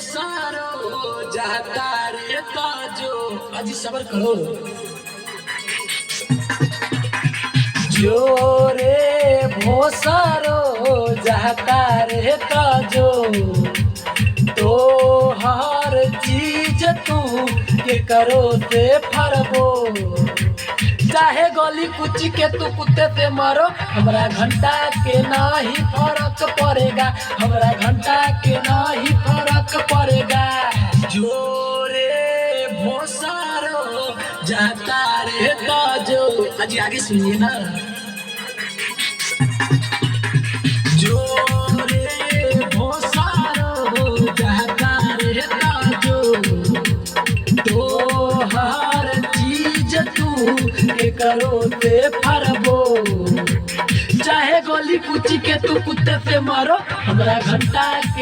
भोसारो जाता रे ताजो। अजी सबर करो। जो रे भोसारो जाता रे ताजो, तो हर चीज तू के करो से फरबो। चाहे गली कुची के तू कुत्ते से मारो, हमरा घंटा के नाही फर्क पड़ेगा, हमरा घंटा के नाही फर्क पड़ेगा। जोरे भोसारो जाता रे ताजो। अजी आगे सुनिए ना। जोरे भोसारो जाता रे ताजो, तो हर चीज तू के करो ते फरबो। चाहे गोली कुची के तू कुत्ते से मारो, हमरा घंटा के